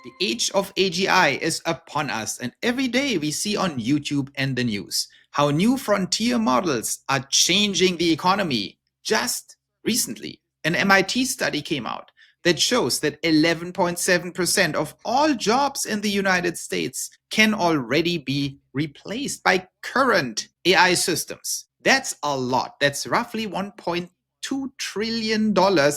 The age of AGI is upon us, and every day we see on YouTube and the news how new frontier models are changing the economy. Just recently, an MIT study came out that shows that 11.7% of all jobs in the United States can already be replaced by current AI systems. That's a lot. That's roughly $1.2 trillion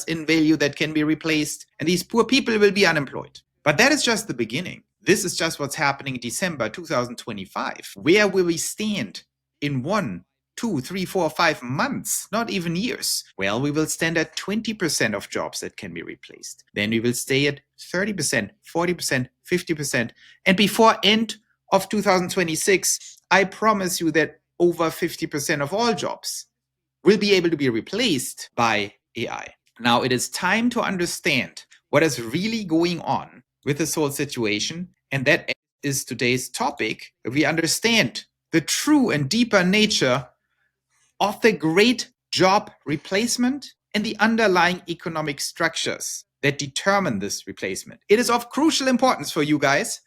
in value that can be replaced, and these poor people will be unemployed. But that is just the beginning. This is just what's happening in December 2025. Where will we stand in 1, 2, 3, 4, 5 months, not even years? Well, we will stand at 20% of jobs that can be replaced. Then we will stay at 30%, 40%, 50%. And before end of 2026, I promise you that over 50% of all jobs will be able to be replaced by AI. Now it is time to understand what is really going on with this whole situation, and that is today's topic. We understand the true and deeper nature of the great job replacement and the underlying economic structures that determine this replacement. It is of crucial importance for you guys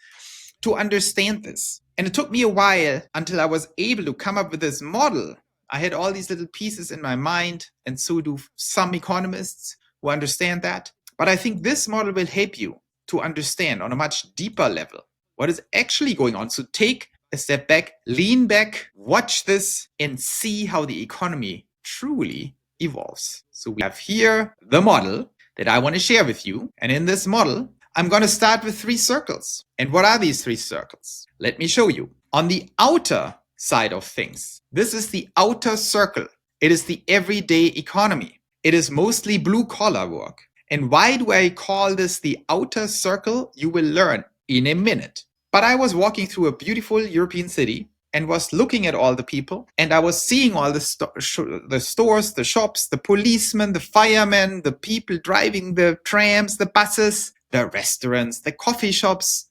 to understand this. And it took me a while until I was able to come up with this model. I had all these little pieces in my mind, and so do some economists who understand that. But I think this model will help you to understand on a much deeper level what is actually going on. So take a step back, lean back, watch this, and see how the economy truly evolves. So we have here the model that I want to share with you. And in this model, I'm going to start with 3 circles. And what are these 3 circles? Let me show you. On the outer side of things, this is the outer circle. It is the everyday economy. It is mostly blue collar work. And why do I call this the outer circle? You will learn in a minute. But I was walking through a beautiful European city and was looking at all the people, and I was seeing all the stores, the shops, the policemen, the firemen, the people driving the trams, the buses, the restaurants, the coffee shops.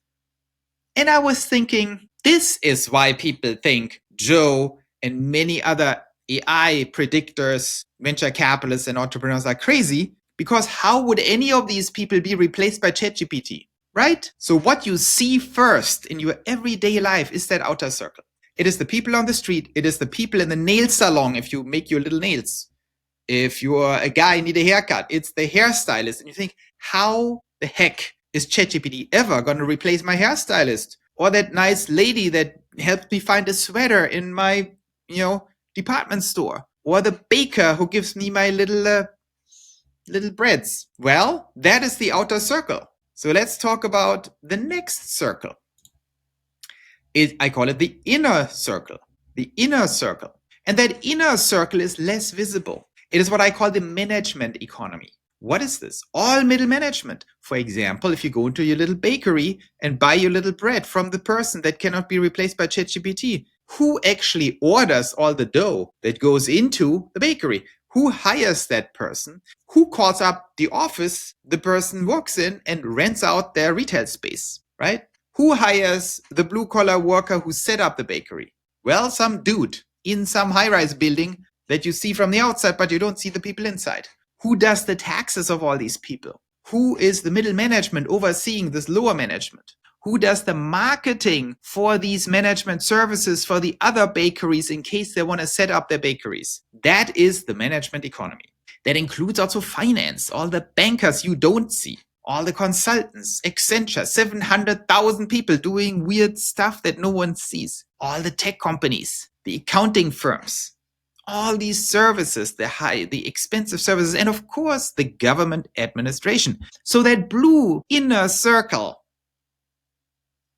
And I was thinking, this is why people think Joe and many other AI predictors, venture capitalists and entrepreneurs are crazy. Because how would any of these people be replaced by ChatGPT, right? So what you see first in your everyday life is that outer circle. It is the people on the street. It is the people in the nail salon if you make your little nails. If you're a guy need a haircut, it's the hairstylist. And you think, how the heck is ChatGPT ever going to replace my hairstylist? Or that nice lady that helped me find a sweater in my, department store? Or the baker who gives me my little breads. Well, that is the outer circle. So let's talk about the next circle. I call it the inner circle. The inner circle. And that inner circle is less visible. It is what I call the management economy. What is this? All middle management. For example, if you go into your little bakery and buy your little bread from the person that cannot be replaced by ChatGPT, who actually orders all the dough that goes into the bakery? Who hires that person? Who calls up the office the person walks in and rents out their retail space, right? Who hires the blue-collar worker who set up the bakery? Well, some dude in some high-rise building that you see from the outside, but you don't see the people inside. Who does the taxes of all these people? Who is the middle management overseeing this lower management? Who does the marketing for these management services for the other bakeries in case they want to set up their bakeries? That is the management economy. That includes also finance, all the bankers you don't see, all the consultants, Accenture, 700,000 people doing weird stuff that no one sees, all the tech companies, the accounting firms, all these services, the expensive services, and of course the government administration. So that blue inner circle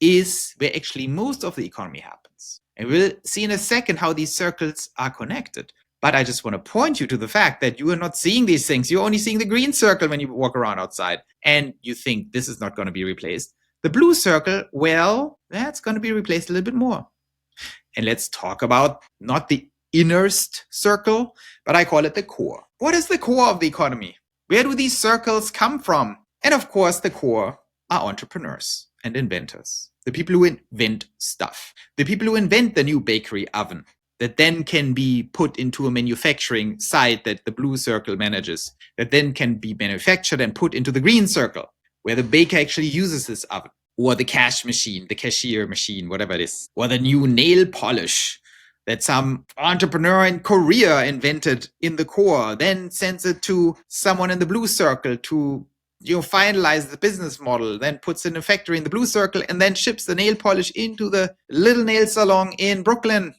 is where actually most of the economy happens. And we'll see in a second how these circles are connected. But I just want to point you to the fact that you are not seeing these things. You're only seeing the green circle when you walk around outside. And you think this is not going to be replaced. The blue circle, well, that's going to be replaced a little bit more. And let's talk about not the innerst circle, but I call it the core. What is the core of the economy? Where do these circles come from? And of course, the core are entrepreneurs and inventors. The people who invent stuff. The people who invent the new bakery oven that then can be put into a manufacturing site that the blue circle manages, that then can be manufactured and put into the green circle, where the baker actually uses this oven. or the cash machine, the cashier machine, whatever it is, or the new nail polish that some entrepreneur in Korea invented in the core, then sends it to someone in the blue circle to finalize the business model, then puts it in a factory in the blue circle, and then ships the nail polish into the little nail salon in Brooklyn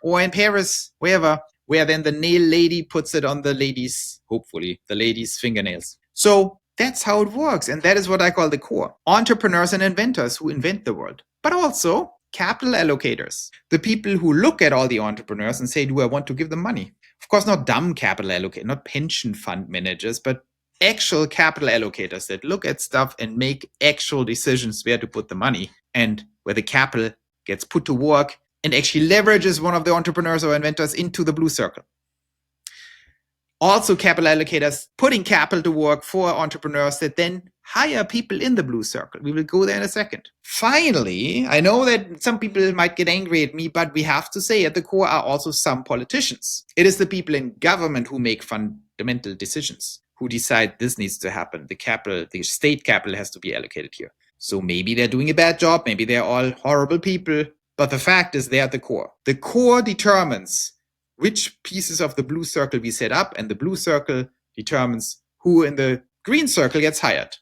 or in Paris, wherever, where then the nail lady puts it on the ladies, hopefully, the ladies' fingernails. So that's how it works. And that is what I call the core. Entrepreneurs and inventors who invent the world, but also capital allocators, the people who look at all the entrepreneurs and say, do I want to give them money? Of course, not dumb capital allocators, not pension fund managers, but actual capital allocators that look at stuff and make actual decisions where to put the money and where the capital gets put to work and actually leverages one of the entrepreneurs or inventors into the blue circle. Also, capital allocators putting capital to work for entrepreneurs that then hire people in the blue circle. We will go there in a second. Finally, I know that some people might get angry at me, but we have to say at the core are also some politicians. It is the people in government who make fundamental decisions, who decide this needs to happen. The state capital has to be allocated here. So maybe they're doing a bad job. Maybe they're all horrible people. But the fact is they're at the core. The core determines which pieces of the blue circle we set up, and the blue circle determines who in the green circle gets hired.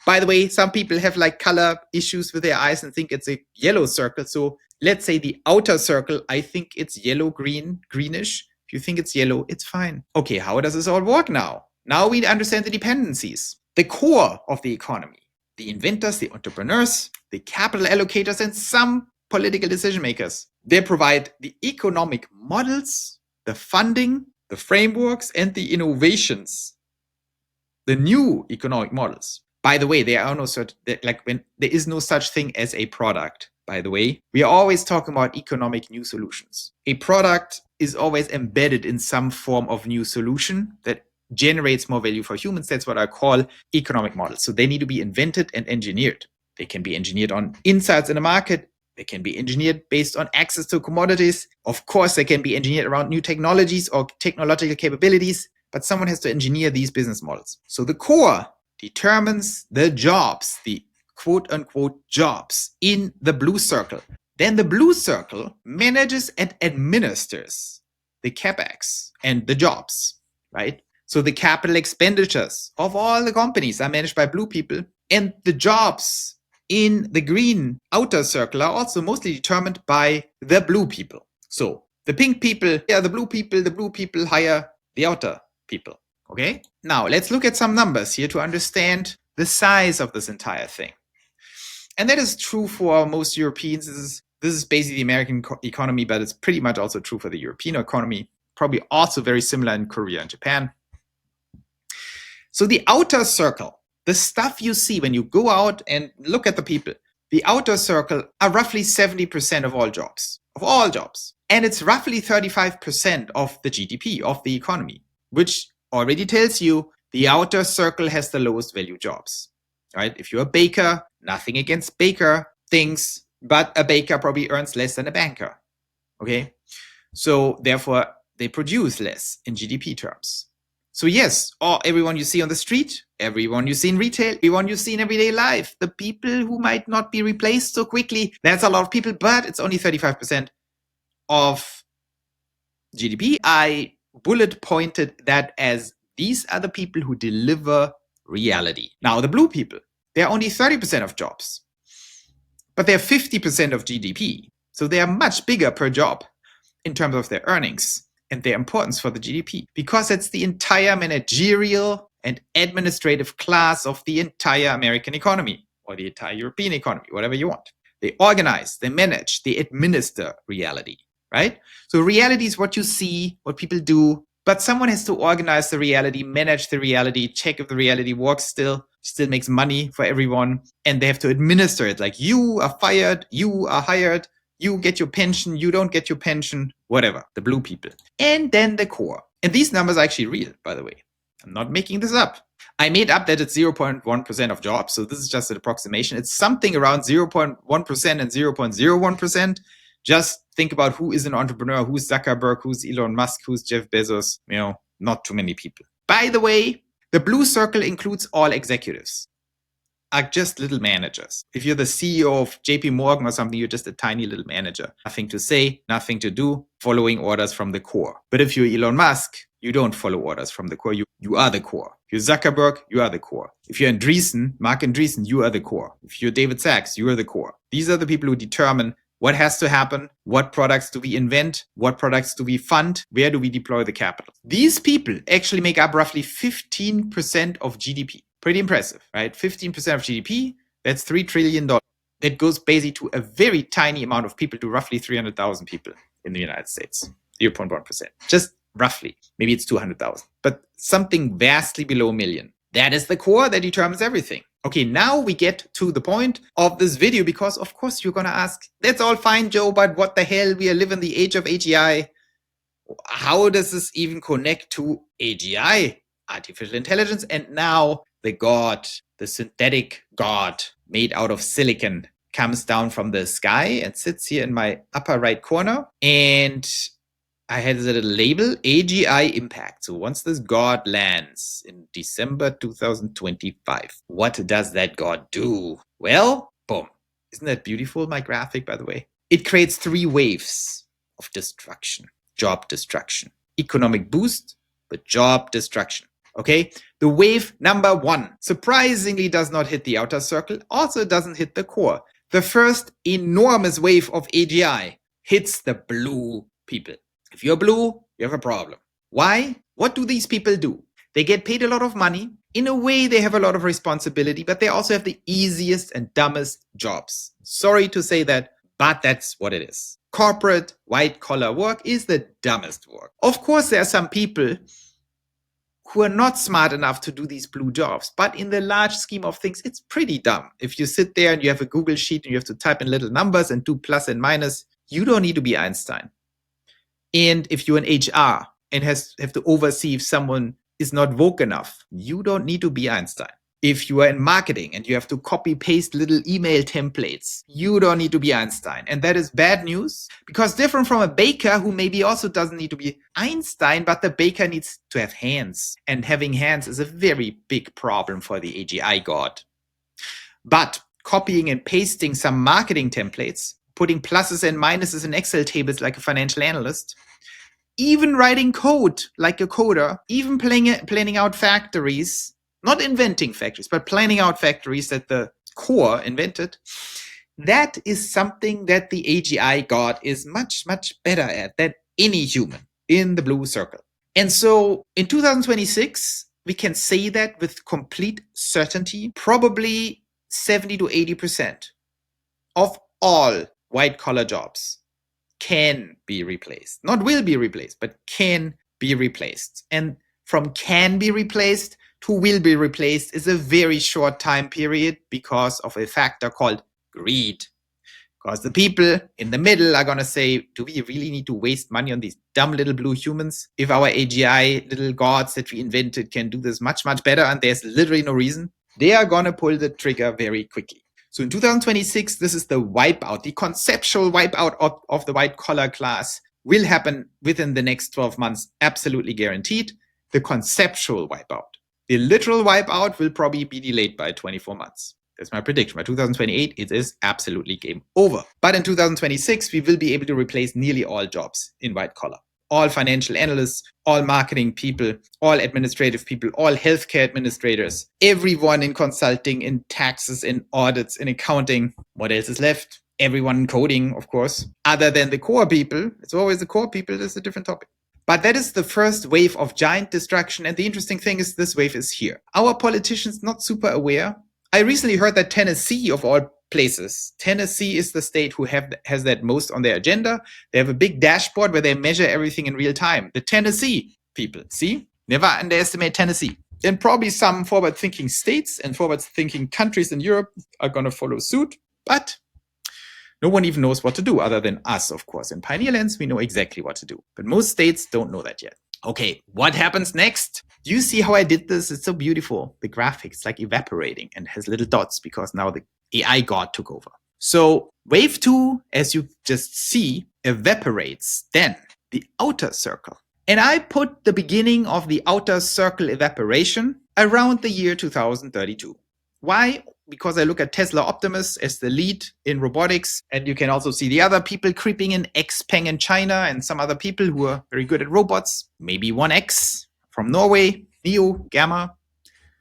By the way, some people have like color issues with their eyes and think it's a yellow circle. So let's say the outer circle, I think it's yellow, green, greenish. If you think it's yellow, it's fine. Okay, how does this all work now? Now we understand the dependencies. The core of the economy, the inventors, the entrepreneurs, the capital allocators, and some political decision makers. They provide the economic models, the funding, the frameworks, and the innovations, the new economic models. By the way, there is no such thing as a product. By the way, we are always talking about economic new solutions. A product is always embedded in some form of new solution that generates more value for humans. That's what I call economic models. So they need to be invented and engineered. They can be engineered on insights in the market. They can be engineered based on access to commodities. Of course, they can be engineered around new technologies or technological capabilities, but someone has to engineer these business models. So the core determines the jobs, the quote-unquote jobs in the blue circle. Then the blue circle manages and administers the capex and the jobs, right? So the capital expenditures of all the companies are managed by blue people, and the jobs in the green outer circle are also mostly determined by the blue people. So the pink people are the blue people hire the outer people. Okay? Now let's look at some numbers here to understand the size of this entire thing. And that is true for most Europeans. This is basically the American economy, but it's pretty much also true for the European economy. Probably also very similar in Korea and Japan. So the outer circle, the stuff you see when you go out and look at the people, the outer circle are roughly 70% of all jobs. And it's roughly 35% of the GDP, of the economy, which already tells you the outer circle has the lowest value jobs, right? If you're a baker, nothing against baker things, but a baker probably earns less than a banker, okay? So therefore, they produce less in GDP terms. So yes, everyone you see on the street, everyone you see in retail, everyone you see in everyday life, the people who might not be replaced so quickly, that's a lot of people, but it's only 35% of GDP. I bullet pointed that as these are the people who deliver reality. Now the blue people, they're only 30% of jobs, but they're 50% of GDP. So they are much bigger per job in terms of their earnings and their importance for the GDP, because it's the entire managerial and administrative class of the entire American economy or the entire European economy, whatever you want. They organize, they manage, they administer reality, right? So reality is what you see, what people do, but someone has to organize the reality, manage the reality, check if the reality works still makes money for everyone, and they have to administer it. Like you are fired, you are hired, you get your pension, you don't get your pension, whatever, the blue people. And then the core. And these numbers are actually real, by the way. I'm not making this up. I made up that it's 0.1% of jobs, so this is just an approximation. It's something around 0.1% and 0.01%. Just think about who is an entrepreneur, who's Zuckerberg, who's Elon Musk, who's Jeff Bezos. Not too many people. By the way, the blue circle includes all executives. are just little managers. If you're the CEO of JP Morgan or something, you're just a tiny little manager. Nothing to say, nothing to do, following orders from the core. But if you're Elon Musk, you don't follow orders from the core. You are the core. If you're Zuckerberg, you are the core. If you're Andreessen, Mark Andreessen, you are the core. If you're David Sachs, you are the core. These are the people who determine what has to happen, what products do we invent, what products do we fund, where do we deploy the capital. These people actually make up roughly 15% of GDP. Pretty impressive, right? 15% of GDP, that's $3 trillion. That goes basically to a very tiny amount of people, to roughly 300,000 people in the United States, 0.1%. Just roughly. Maybe it's 200,000, but something vastly below a million. That is the core that determines everything. Okay, now we get to the point of this video, because of course you're going to ask, that's all fine, Joe, but what the hell? We live in the age of AGI. How does this even connect to AGI, artificial intelligence, and now the god, the synthetic god made out of silicon, comes down from the sky and sits here in my upper right corner, and I had a little label, AGI impact. So once this god lands in December 2025, what does that god do? Well, boom. Isn't that beautiful, my graphic, by the way? It creates 3 waves of destruction. Job destruction. Economic boost, but job destruction. Okay? The wave number 1 surprisingly does not hit the outer circle, also doesn't hit the core. The first enormous wave of AGI hits the blue people. If you're blue, you have a problem. Why? What do these people do? They get paid a lot of money. In a way, they have a lot of responsibility, but they also have the easiest and dumbest jobs. Sorry to say that, but that's what it is. Corporate, white-collar work is the dumbest work. Of course, there are some people who are not smart enough to do these blue jobs, but in the large scheme of things, it's pretty dumb. If you sit there and you have a Google sheet and you have to type in little numbers and do plus and minus, you don't need to be Einstein. And if you're in HR and have to oversee if someone is not woke enough, you don't need to be Einstein. If you are in marketing and you have to copy paste little email templates, you don't need to be Einstein. And that is bad news, because different from a baker who maybe also doesn't need to be Einstein, but the baker needs to have hands. And having hands is a very big problem for the AGI god. But copying and pasting some marketing templates, putting pluses and minuses in Excel tables like a financial analyst, even writing code like a coder, even planning out factories, not inventing factories, but planning out factories that the core invented, that is something that the AGI god is much, much better at than any human in the blue circle. And so in 2026, we can say that with complete certainty, probably 70 to 80% of all white-collar jobs can be replaced. Not will be replaced, but can be replaced. And from can be replaced to will be replaced is a very short time period because of a factor called greed. Because the people in the middle are going to say, do we really need to waste money on these dumb little blue humans? If our AGI little gods that we invented can do this much, much better and there's literally no reason, they are going to pull the trigger very quickly. So in 2026, this is the wipeout, the conceptual wipeout of the white-collar class will happen within the next 12 months, absolutely guaranteed. The conceptual wipeout. The literal wipeout will probably be delayed by 24 months. That's my prediction. By 2028, it is absolutely game over. But in 2026, we will be able to replace nearly all jobs in white-collar. All financial analysts, all marketing people, all administrative people, all healthcare administrators, everyone in consulting, in taxes, in audits, in accounting. What else is left? Everyone in coding, of course. Other than the core people, it's always the core people, that's a different topic. But that is the first wave of giant destruction. And the interesting thing is this wave is here. Our politicians not super aware. I recently heard that Tennessee, of all places, Tennessee is the state who has that most on their agenda. They have a big dashboard where they measure everything in real time. The Tennessee people, see? Never underestimate Tennessee. And probably some forward-thinking states and forward-thinking countries in Europe are going to follow suit. But no one even knows what to do other than us, of course. In Pioneerlands, we know exactly what to do. But most states don't know that yet. Okay, what happens next? Do you see how I did this? It's so beautiful. The graphics like evaporating and has little dots because now the AI god took over. So wave 2, as you just see, evaporates. Then the outer circle. And I put the beginning of the outer circle evaporation around the year 2032. Why? Because I look at Tesla Optimus as the lead in robotics, and you can also see the other people creeping in, XPeng in China, and some other people who are very good at robots. Maybe 1X from Norway, Neo, Gamma.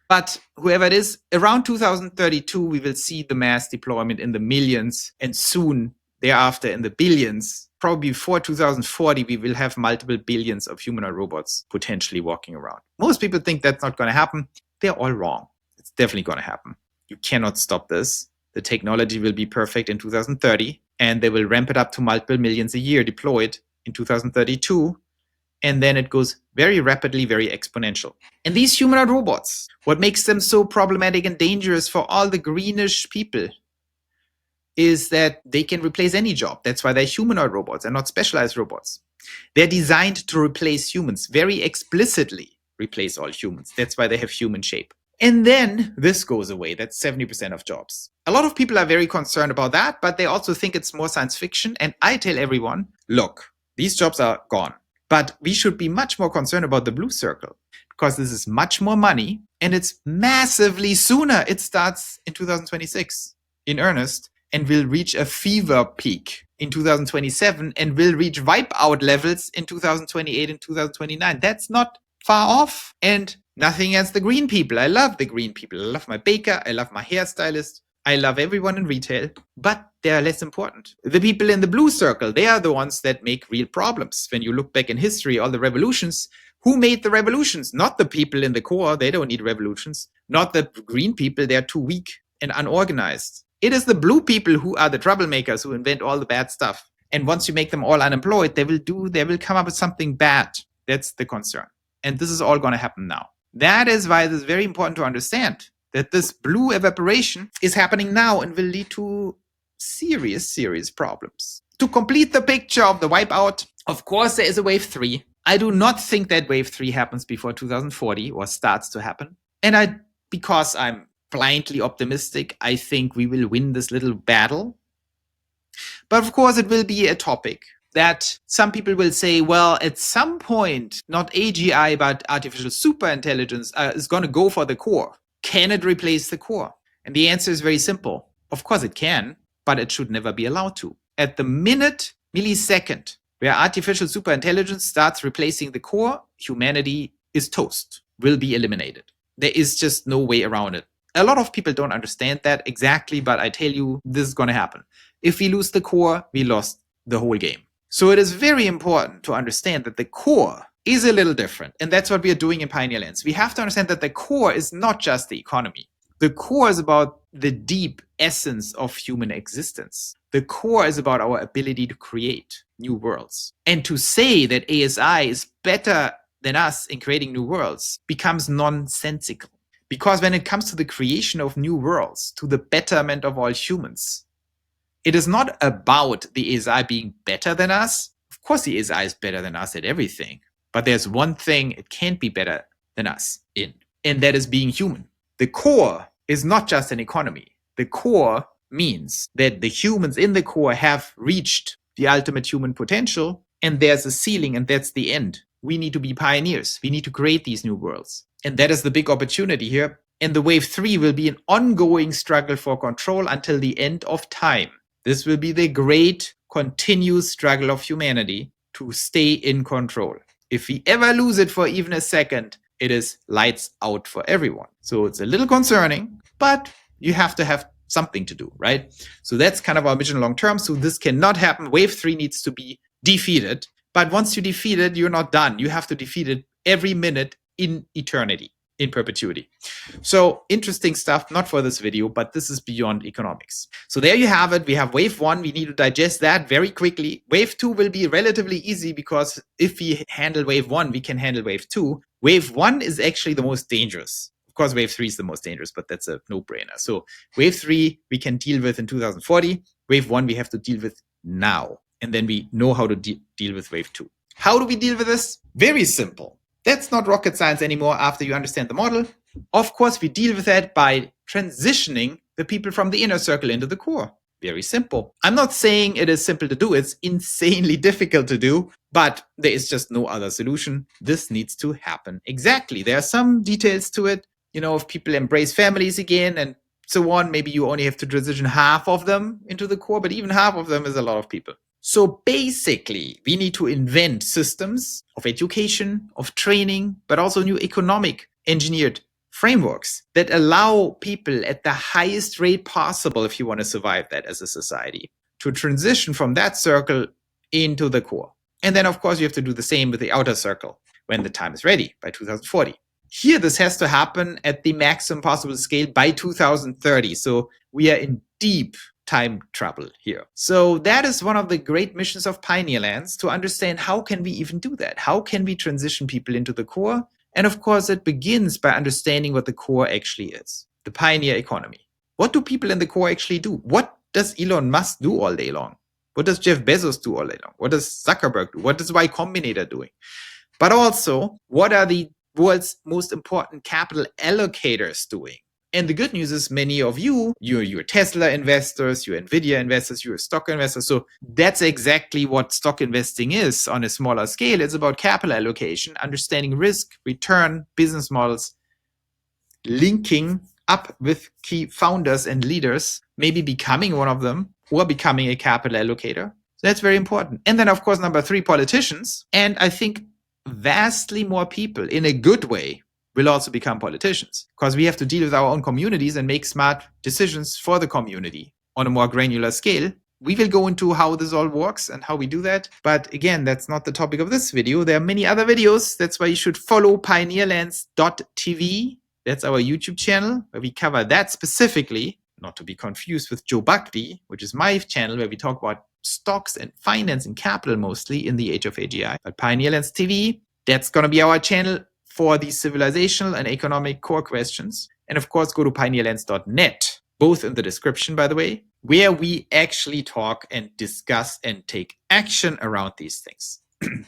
But whoever it is, around 2032, we will see the mass deployment in the millions, and soon thereafter in the billions. Probably before 2040, we will have multiple billions of humanoid robots potentially walking around. Most people think that's not going to happen. They're all wrong. It's definitely going to happen. You cannot stop this. The technology will be perfect in 2030, and they will ramp it up to multiple millions a year deployed in 2032. And then it goes very rapidly, very exponential. And these humanoid robots, what makes them so problematic and dangerous for all the greenish people is that they can replace any job. That's why they're humanoid robots and not specialized robots. They're designed to replace humans, very explicitly replace all humans. That's why they have human shape. And then this goes away. That's 70% of jobs. A lot of people are very concerned about that, but they also think it's more science fiction. And I tell everyone, look, these jobs are gone. But we should be much more concerned about the blue circle because this is much more money and it's massively sooner. It starts in 2026 in earnest and will reach a fever peak in 2027 and will reach wipeout levels in 2028 and 2029. That's not far off. And nothing against the green people. I love the green people. I love my baker. I love my hairstylist. I love everyone in retail, but they are less important. The people in the blue circle, they are the ones that make real problems. When you look back in history, all the revolutions, who made the revolutions? Not the people in the core, they don't need revolutions. Not the green people, they are too weak and unorganized. It is the blue people who are the troublemakers who invent all the bad stuff. And once you make them all unemployed, they will come up with something bad. That's the concern. And this is all going to happen now. That is why it is very important to understand that this blue evaporation is happening now and will lead to serious problems. To complete the picture of the wipeout, of course, there is a wave 3. I do not think that wave 3 happens before 2040 or starts to happen. And because I'm blindly optimistic, I think we will win this little battle. But of course, it will be a topic that some people will say, well, at some point, not AGI, but artificial superintelligence is going to go for the core. Can it replace the core? And the answer is very simple. Of course it can, but it should never be allowed to. At the millisecond where artificial superintelligence starts replacing the core, humanity is toast, will be eliminated. There is just no way around it. A lot of people don't understand that exactly, but I tell you, this is going to happen. If we lose the core, we lost the whole game. So it is very important to understand that the core is a little different. And that's what we are doing in Pioneer Lands. We have to understand that the core is not just the economy. The core is about the deep essence of human existence. The core is about our ability to create new worlds. And to say that ASI is better than us in creating new worlds becomes nonsensical. Because when it comes to the creation of new worlds, to the betterment of all humans, it is not about the ASI being better than us. Of course, the ASI is better than us at everything. But there's one thing it can't be better than us in, and that is being human. The core is not just an economy. The core means that the humans in the core have reached the ultimate human potential, and there's a ceiling, and that's the end. We need to be pioneers. We need to create these new worlds. And that is the big opportunity here. And the wave 3 will be an ongoing struggle for control until the end of time. This will be the great continuous struggle of humanity to stay in control. If we ever lose it for even a second, it is lights out for everyone. So it's a little concerning, but you have to have something to do, right? So that's kind of our mission long term. So this cannot happen. Wave 3 needs to be defeated. But once you defeat it, you're not done. You have to defeat it every minute in eternity, in perpetuity. So interesting stuff, not for this video, but this is beyond economics. So there you have it. We have wave 1. We need to digest that very quickly. Wave 2 will be relatively easy because if we handle wave 1, we can handle wave 2. Wave 1 is actually the most dangerous. Of course, wave 3 is the most dangerous, but that's a no-brainer. So wave 3, we can deal with in 2040. Wave 1, we have to deal with now. And then we know how to deal with wave 2. How do we deal with this? Very simple. That's not rocket science anymore after you understand the model. Of course, we deal with that by transitioning the people from the inner circle into the core. Very simple. I'm not saying it is simple to do. It's insanely difficult to do, but there is just no other solution. This needs to happen. Exactly. There are some details to it. You know, if people embrace families again and so on. Maybe you only have to transition half of them into the core, but even half of them is a lot of people. So basically, we need to invent systems of education, of training, but also new economic engineered frameworks that allow people at the highest rate possible, if you want to survive that as a society, to transition from that circle into the core. And then, of course, you have to do the same with the outer circle when the time is ready by 2040. Here, this has to happen at the maximum possible scale by 2030. So we are in deep time trouble here. So that is one of the great missions of Pioneerlands, to understand how can we even do that? How can we transition people into the core? And of course, it begins by understanding what the core actually is, the pioneer economy. What do people in the core actually do? What does Elon Musk do all day long? What does Jeff Bezos do all day long? What does Zuckerberg do? What is Y Combinator doing? But also, what are the world's most important capital allocators doing? And the good news is many of you're Tesla investors, you're NVDA investors, you're stock investors. So that's exactly what stock investing is on a smaller scale. It's about capital allocation, understanding risk, return, business models, linking up with key founders and leaders, maybe becoming one of them or becoming a capital allocator. So that's very important. And then, of course, number 3, politicians. And I think vastly more people in a good way will also become politicians, because we have to deal with our own communities and make smart decisions for the community on a more granular scale. We will go into how this all works and how we do that. But again, that's not the topic of this video. There are many other videos. That's why you should follow pioneerlands.tv. That's our YouTube channel where we cover that specifically, not to be confused with Joe Bhakti, which is my channel where we talk about stocks and finance and capital mostly in the age of AGI. But Pioneerlands TV, that's going to be our channel for these civilizational and economic core questions. And of course, go to pioneerlands.net, both in the description, by the way, where we actually talk and discuss and take action around these things.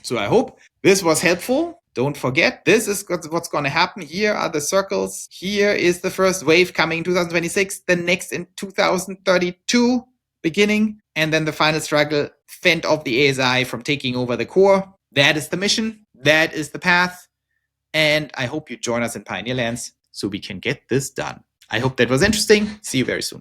So I hope this was helpful. Don't forget, this is what's going to happen. Here are the circles. Here is the first wave coming in 2026, the next in 2032 beginning, and then the final struggle, fend off the ASI from taking over the core. That is the mission. That is the path. And I hope you join us in Pioneerlands so we can get this done. I hope that was interesting. See you very soon.